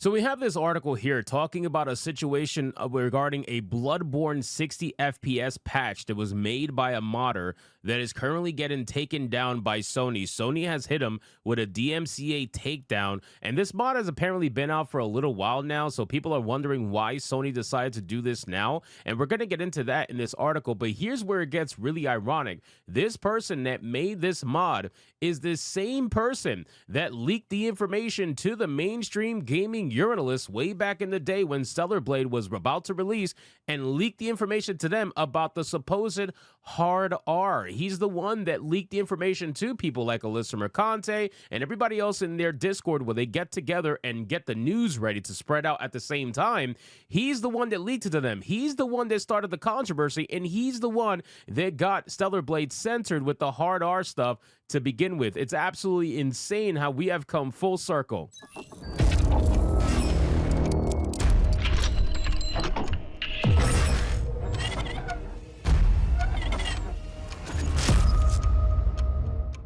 So we have this article here talking about a situation regarding a Bloodbourne 60 FPS patch that was made by a modder that is currently getting taken down by Sony. Sony has hit them with a DMCA takedown, and this mod has apparently been out for a little while now, so people are wondering why Sony decided to do this now, and we're going to get into that in this article. But here's where it gets really ironic. This person that made this mod is the same person that leaked the information to the mainstream gaming journalists way back in the day when Stellar Blade was about to release, and leaked the information to them about the supposed hard R. He's the one that leaked the information to people like Alyssa Mercante and everybody else in their Discord where they get together and get the news ready to spread out at the same time. He's the one that leaked it to them. He's the one that started the controversy, and he's the one that got Stellar Blade censored with the hard R stuff to begin with. It's absolutely insane how we have come full circle.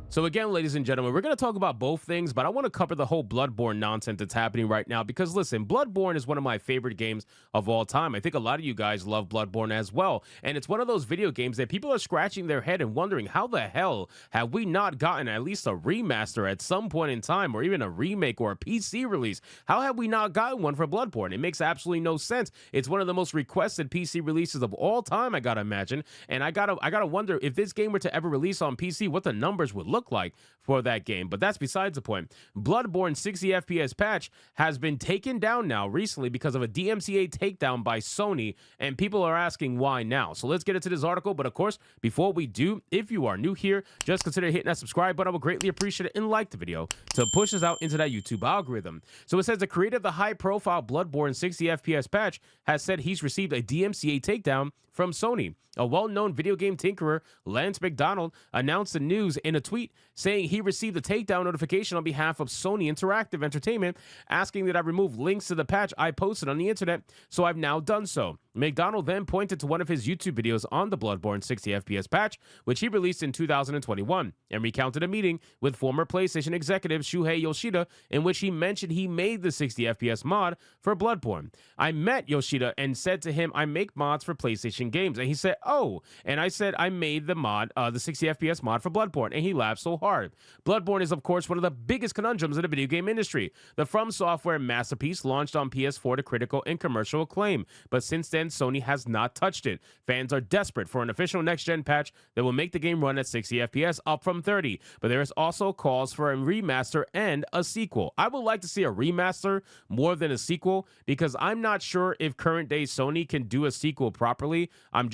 So again, ladies and gentlemen, we're going to talk about both things, but I want to cover the whole Bloodbourne nonsense that's happening right now because, listen, Bloodbourne is one of my favorite games of all time. I think a lot of you guys love Bloodbourne as well, and it's one of those video games that people are scratching their head and wondering, how the hell have we not gotten at least a remaster at some point in time, or even a remake or a PC release? How have we not gotten one for Bloodbourne? It makes absolutely no sense. It's one of the most requested PC releases of all time, I gotta imagine, and I gotta wonder if this game were to ever release on PC, what the numbers would look like for that game. But that's besides the point. Bloodbourne 60 FPS patch has been taken down now recently because of a DMCA takedown by Sony, and people are asking why now. So let's get into this article. But of course, before we do, if you are new here, just consider hitting that subscribe button. I would greatly appreciate it, and like the video to push us out into that YouTube algorithm. So it says the creator of the high-profile Bloodbourne 60 FPS patch has said he's received a DMCA takedown from Sony. A well-known video game tinkerer, Lance McDonald, announced the news in a tweet saying he received a takedown notification on behalf of Sony Interactive Entertainment asking that I remove links to the patch I posted on the internet, so I've now done so. McDonald then pointed to one of his YouTube videos on the Bloodbourne 60 FPS patch, which he released in 2021, and recounted a meeting with former PlayStation executive Shuhei Yoshida in which he mentioned he made the 60 FPS mod for Bloodbourne. I met Yoshida and said to him, I make mods for PlayStation games, and he said, oh, and I said I made the mod, the 60 FPS mod for Bloodbourne, and he laughed so hard. Bloodbourne is, of course, one of the biggest conundrums in the video game industry. The From Software masterpiece launched on PS4 to critical and commercial acclaim, but since then, Sony has not touched it. Fans are desperate for an official next-gen patch that will make the game run at 60 FPS, up from 30, but there is also calls for a remaster and a sequel. I would like to see a remaster more than a sequel, because I'm not sure if current-day Sony can do a sequel properly. I'm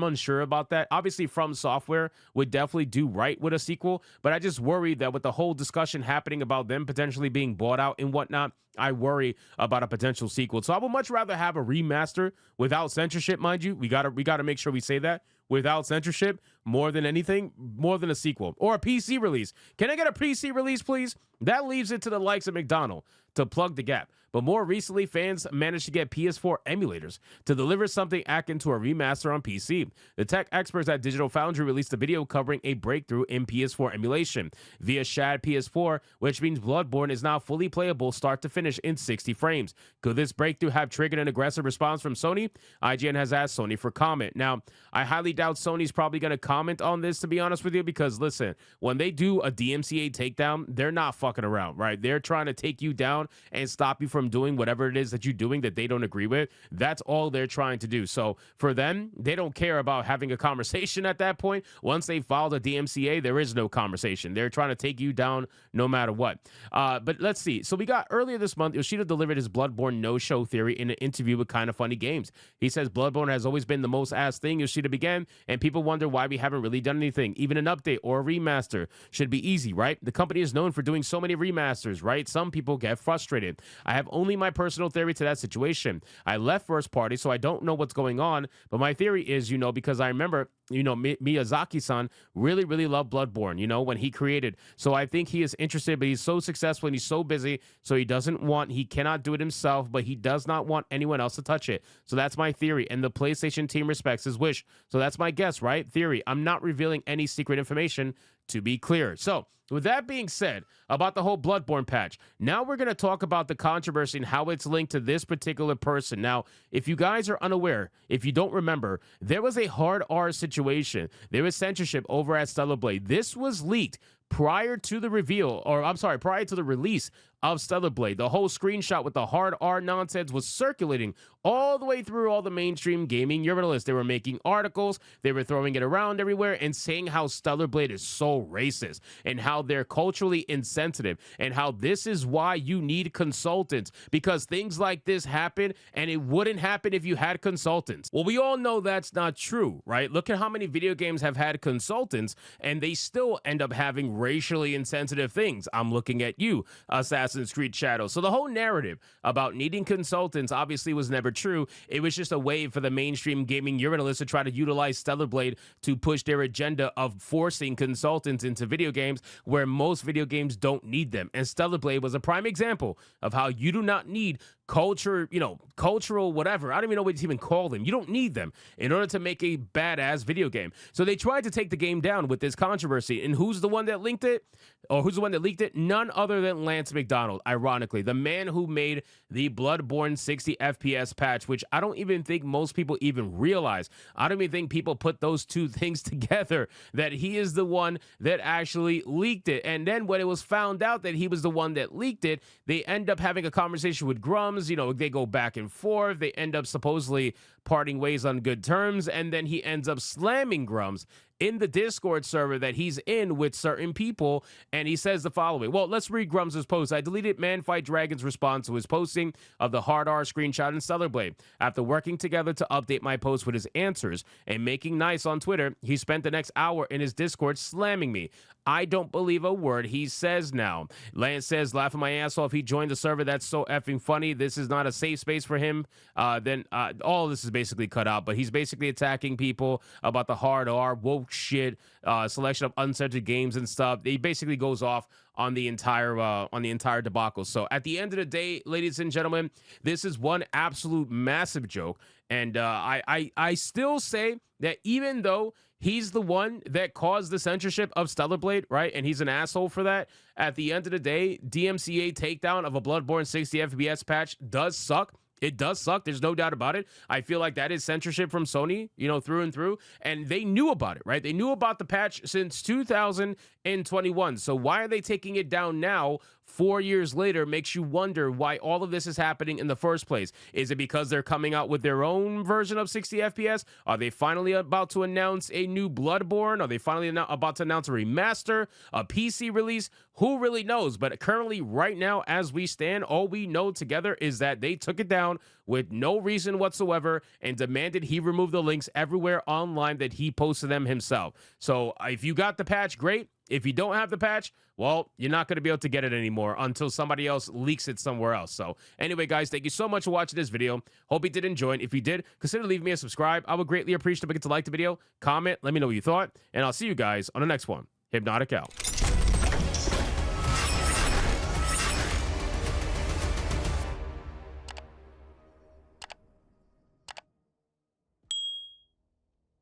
unsure about that. Obviously, From Software would definitely do right with a sequel, but I just worry that with the whole discussion happening about them potentially being bought out and whatnot, I worry about a potential sequel. So I would much rather have a remaster without censorship, mind you. We gotta make sure we say that. Without censorship, more than anything, more than a sequel. Or a PC release. Can I get a PC release, please? That leaves it to the likes of McDonald to plug the gap. But more recently, fans managed to get PS4 emulators to deliver something akin to a remaster on PC. The tech experts at Digital Foundry released a video covering a breakthrough in PS4 emulation via Shad PS4, which means Bloodbourne is now fully playable start to finish in 60 frames. Could this breakthrough have triggered an aggressive response from Sony? IGN has asked Sony for comment. Now, I highly doubt Sony's probably going to comment on this, to be honest with you, because listen, when they do a DMCA takedown, they're not fucking around, right? They're trying to take you down and stop you from doing whatever it is that you're doing that they don't agree with. That's all they're trying to do. So for them, they don't care about having a conversation at that point. Once they filed a DMCA, there is no conversation. They're trying to take you down no matter what. But let's see. So we got earlier this month, Yoshida delivered his Bloodbourne no-show theory in an interview with Kinda Funny Games. He says Bloodbourne has always been the most asked thing Yoshida began, and people wonder why we haven't really done anything. Even an update or a remaster should be easy, right? The company is known for doing so many remasters, right? Some people get frustrated. I have only my personal theory to that situation. I left First Party, so I don't know what's going on, but my theory is, because I remember, Miyazaki-san really loved Bloodbourne, when he created. So I think he is interested, but he's so successful and he's so busy, so he doesn't he cannot do it himself, but he does not want anyone else to touch it. So that's my theory, and the PlayStation team respects his wish. So that's my guess, right? Theory. I'm not revealing any secret information, to be clear. So with that being said, about the whole Bloodbourne patch, now we're going to talk about the controversy and how it's linked to this particular person. Now, if you guys are unaware, if you don't remember, there was a hard R situation. There was censorship over at Stellar Blade. This was leaked prior to the reveal, or I'm sorry, prior to the release of Stellar Blade. The whole screenshot with the hard R nonsense was circulating all the way through all the mainstream gaming journalists. They were making articles, they were throwing it around everywhere and saying how Stellar Blade is so racist and how they're culturally insensitive and how this is why you need consultants, because things like this happen and it wouldn't happen if you had consultants. Well, we all know that's not true, right? Look at how many video games have had consultants and they still end up having racially insensitive things. I'm looking at you, Assassin's Creed Shadows. So the whole narrative about needing consultants obviously was never true. It was just a way for the mainstream gaming journalists to try to utilize Stellar Blade to push their agenda of forcing consultants into video games where most video games don't need them. And Stellar Blade was a prime example of how you do not need cultural whatever. I don't even know what to even call them. You don't need them in order to make a badass video game. So they tried to take the game down with this controversy. And who's the one that linked it? Or who's the one that leaked it? None other than Lance McDonald, ironically. The man who made the Bloodbourne 60 FPS patch, which I don't even think most people even realize. I don't even think people put those two things together, that he is the one that actually leaked it. And then when it was found out that he was the one that leaked it, they end up having a conversation with Grums. They go back and forth. They end up supposedly parting ways on good terms, and then he ends up slamming Grums in the Discord server that he's in with certain people, and he says the following. Well, let's read Grums' post. I deleted Man Fight Dragon's response to his posting of the hard R screenshot in Stellar Blade. After working together to update my post with his answers and making nice on Twitter, he spent the next hour in his Discord slamming me. I don't believe a word he says now. Lance says, laughing my ass off. He joined the server. That's so effing funny. This is not a safe space for him. Then all of this is basically cut out, but he's basically attacking people about the hard R, woke shit, selection of uncensored games and stuff. He basically goes off on the entire debacle. So at the end of the day, ladies and gentlemen, this is one absolute massive joke. And I still say that even though he's the one that caused the censorship of Stellar Blade, right? And he's an asshole for that. At the end of the day, DMCA takedown of a Bloodbourne 60 FPS patch does suck. It does suck. There's no doubt about it. I feel like that is censorship from Sony, through and through. And they knew about it, right? They knew about the patch since 2021. So why are they taking it down now, 4 years later? Makes you wonder why all of this is happening in the first place. Is it because they're coming out with their own version of 60 FPS? Are they finally about to announce a new Bloodbourne? Are they finally about to announce a remaster, a PC release? Who really knows? But currently, right now, as we stand, all we know together is that they took it down with no reason whatsoever and demanded he remove the links everywhere online that he posted them himself. So if you got the patch, great. If you don't have the patch, well, you're not going to be able to get it anymore until somebody else leaks it somewhere else. So anyway, guys, thank you so much for watching this video. Hope you did enjoy it. If you did, consider leaving me a subscribe. I would greatly appreciate if you could like the video, comment, let me know what you thought, and I'll see you guys on the next one. Hypnotic out.